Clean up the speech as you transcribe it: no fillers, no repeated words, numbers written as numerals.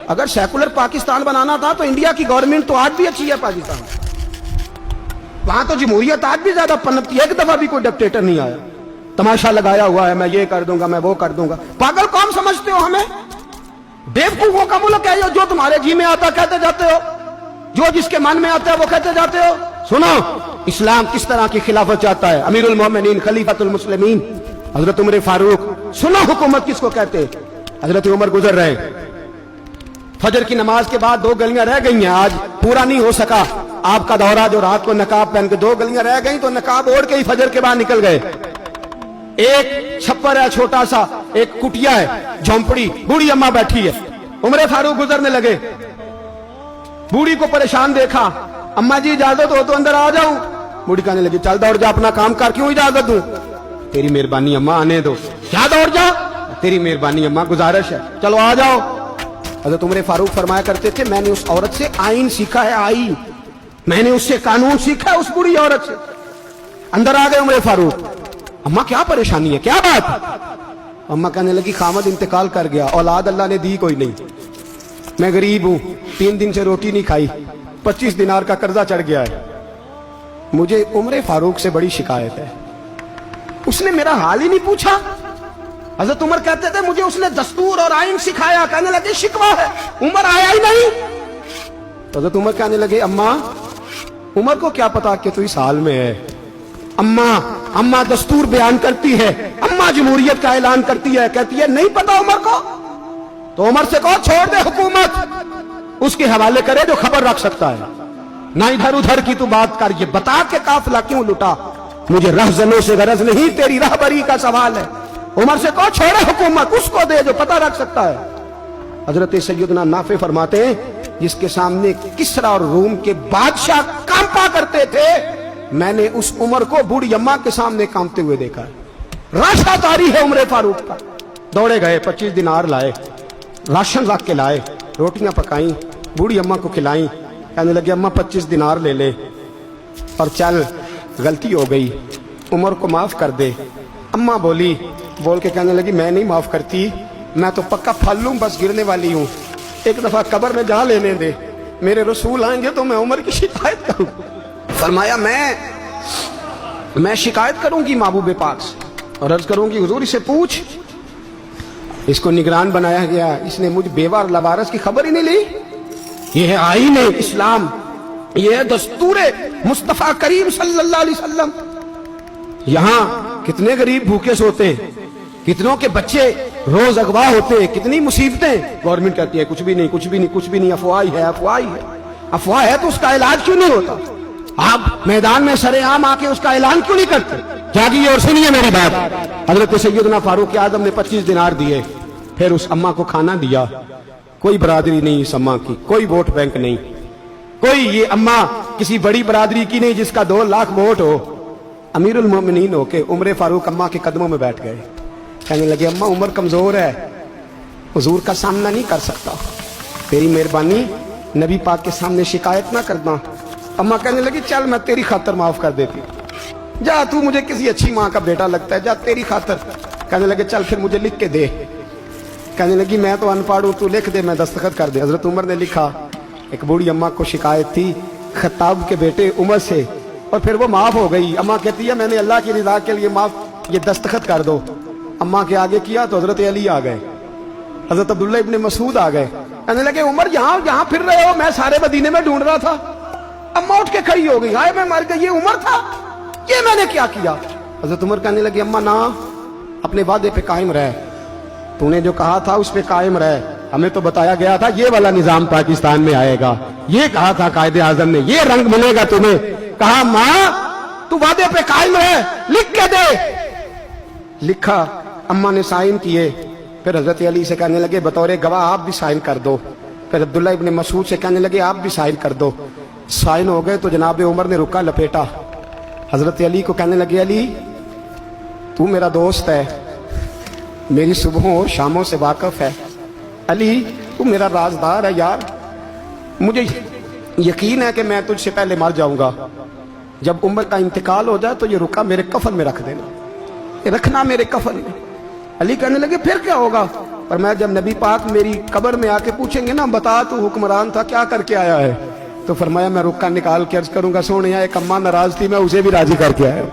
اگر سیکولر پاکستان بنانا تھا تو انڈیا کی گورنمنٹ تو آج بھی اچھی ہے پاکستان، وہاں تو جمہوریت آج بھی زیادہ پنپتی ہے، ایک دفعہ بھی کوئی ڈکٹیٹر نہیں آیا، تماشا لگایا ہوا ہے میں یہ کر دوں گا میں وہ کر دوں گا۔ پاگل قوم سمجھتے ہو ہمیں؟ بیوقوفوں کا ملک ہے جو تمہارے جی میں آتا کہتے جاتے ہو، جو جس کے من میں آتا ہے وہ کہتے جاتے ہو۔ سنو اسلام کس طرح کی خلافت چاہتا ہے، امیر المومنین خلیفۃ المسلمین حضرت عمر فاروق۔ سنو حکومت کس کو کہتے، حضرت عمر گزر رہے، فجر کی نماز کے بعد 2 گلیاں رہ گئی ہیں، آج پورا نہیں ہو سکا آپ کا دورہ جو رات کو نقاب پہن کے 2 گلیاں رہ گئی تو نقاب اوڑھ کے ہی فجر کے بعد نکل گئے۔ ایک چھپر ہے چھوٹا سا، ایک کٹیا ہے جھونپڑی، بوڑھی اماں بیٹھی ہے، عمر فاروق گزرنے لگے، بوڑھی کو پریشان دیکھا، اماں جی اجازت ہو تو اندر آ جاؤں؟ بوڑھی کہنے لگی چل دوڑ جا اپنا کام کر، کیوں اجازت دوں؟ تیری مہربانی اماں آنے دو۔ کیا دوڑ جا؟ تیری مہربانی اماں گزارش ہے، چلو آ جاؤ۔ حضرت عمر فاروق فرمایا کرتے تھے میں نے اس عورت سے آئین سیکھا ہے، آئین، میں نے اس سے قانون سیکھا ہے، اس بوڑھی عورت سے۔ اندر آ گئے عمر فاروق، اماں کیا پریشانی ہے، کیا بات؟ اماں کہنے لگی خامد انتقال کر گیا، اولاد اللہ نے دی کوئی نہیں، میں غریب ہوں، 3 دن سے روٹی نہیں کھائی، 25 دینار کا قرضہ چڑھ گیا ہے، مجھے عمر فاروق سے بڑی شکایت ہے، اس نے میرا حال ہی نہیں پوچھا۔ حضرت عمر کہتے تھے مجھے اس نے دستور اور آئین سکھایا، کہنے لگے شکوہ ہے، عمر آیا ہی نہیں۔ حضرت عمر کہنے لگے اماں، عمر کو کیا پتا کہ تو اس حال میں ہے، اماں دستور بیان کرتی ہے، اماں جمہوریت کا اعلان کرتی ہے، کہتی ہے نہیں پتا عمر کو، تو عمر سے کہو چھوڑ دے حکومت، اس کے حوالے کرے جو خبر رکھ سکتا ہے، نہ ادھر ادھر کی تو بات کر، یہ بتا کہ قافلہ کیوں لٹا، مجھے رہزنوں سے غرض نہیں، تیری رہبری کا سوال ہے، عمر سے کہو چھوڑے حکومت، اس کو دے جو پتہ رکھ سکتا ہے۔ حضرت سیدنا نافع فرماتے ہیں جس کے سامنے کسریٰ اور روم کے بادشاہ کانپا کرتے تھے، میں نے اس عمر کو بوڑھی اماں کے سامنے کانپتے ہوئے دیکھا ہے۔ راشا داری ہے عمر فاروق کا۔ دوڑے گئے، 25 دینار لائے، راشن رکھ کے لائے، روٹیاں پکائیں، بوڑھی اماں کو کھلائیں، کہنے لگے اماں 25 دینار لے لے اور چل، غلطی ہو گئی، عمر کو معاف کر دے۔ اماں بول کے کہنے لگی میں نہیں معاف کرتی، میں تو پکا پھل لوں، بس گرنے والی ہوں، ایک دفعہ قبر میں جا لینے دے، میرے رسول آئیں گے تو میں عمر کی شکایت کروں۔ فرمایا میں شکایت کروں گی محبوب پاک سے اور عرض کروں گی حضور اسے پوچھ، اس کو نگران بنایا گیا، اس نے مجھ بیوہ اور لوارث کی خبر ہی نہیں لی، یہ ہے آئین اسلام، یہ ہے دستور مصطفیٰ کریم صلی اللہ علیہ وسلم۔ یہاں کتنے غریب بھوکے سوتے، کتنوں کے بچے روز اغوا ہوتے، کتنی مصیبتیں، گورنمنٹ کہتی ہے کچھ بھی نہیں کچھ بھی نہیں کچھ بھی نہیں، افواہ ہے افواہ ہے، افواہ ہے تو اس کا علاج کیوں نہیں ہوتا؟ آپ میدان میں سرے عام آ کے اس کا اعلان کیوں نہیں کرتے؟ جاگیے اور سنیے میری بات۔ حضرت سیدنا فاروق اعظم نے 25 دینار دیے، پھر اس اماں کو کھانا دیا، کوئی برادری نہیں اس اماں کی، کوئی ووٹ بینک نہیں، کوئی یہ اماں کسی بڑی برادری کی نہیں جس کا 2 لاکھ ووٹ ہو۔ امیر المومنین ہو کے عمر فاروق اماں کے قدموں میں بیٹھ گئے، کہنے لگے اماں عمر کمزور ہے، حضور کا سامنا نہیں کر سکتا، تیری مہربانی نبی پاک کے سامنے شکایت نہ کرنا۔ اماں کہنے لگی چل میں تیری خاطر معاف کر دیتی، جا تو مجھے کسی اچھی ماں کا بیٹا لگتا ہے، جا تیری خاطر۔ کہنے لگے چل پھر مجھے لکھ کے دے، کہنے لگی میں تو ان پڑھ ہوں، تو لکھ دے میں دستخط کر دے۔ حضرت عمر نے لکھا، ایک بوڑھی اماں کو شکایت تھی خطاب کے بیٹے عمر سے، اور پھر وہ معاف ہو گئی۔ اماں کہتی ہے میں نے اللہ کی رضا کے لیے معاف، یہ دستخط کر دو۔ اماں کے آگے کیا تو حضرت علی آ گئے، حضرت عبداللہ ابن مسعود آ گئے، کہنے لگے عمر یہاں پھر رہے ہو، میں سارے مدینے میں ڈھونڈ رہا تھا۔ اماں اٹھ کے کھڑی ہو گئی، ہائے میں مر گئی، یہ عمر تھا، یہ میں نے کیا کیا؟ حضرت عمر کہنے لگے اماں نہ، اپنے وعدے پہ قائم رہ، تو نے جو کہا تھا اس پہ قائم رہ، ہمیں تو بتایا گیا تھا یہ والا نظام پاکستان میں آئے گا، یہ کہا تھا قائد اعظم نے، یہ رنگ ملے گا تمہیں، کہا ماں تو وعدے پہ قائم رہ، لکھ کے دے۔ لکھا، اماں نے سائن کیے، پھر حضرت علی سے کہنے لگے بطور گواہ آپ بھی سائن کر دو، پھر عبداللہ ابن مسعود سے کہنے لگے آپ بھی سائن کر دو۔ سائن ہو گئے تو جناب عمر نے رکا لپیٹا، حضرت علی کو کہنے لگے علی تو میرا دوست ہے، میری صبحوں اور شاموں سے واقف ہے، علی تو میرا رازدار ہے یار، مجھے یقین ہے کہ میں تجھ سے پہلے مر جاؤں گا، جب عمر کا انتقال ہو جائے تو یہ رکا میرے کفن میں رکھ دینا، یہ رکھنا میرے کفن میں۔ علی کہنے لگے پھر کیا ہوگا؟ پر میں جب نبی پاک میری قبر میں آ کے پوچھیں گے نا بتا تو حکمران تھا کیا کر کے آیا ہے، تو فرمایا میں رکا نکال کے عرض کروں گا سونے ایک اماں ناراض تھی میں اسے بھی راضی کر کے آیا.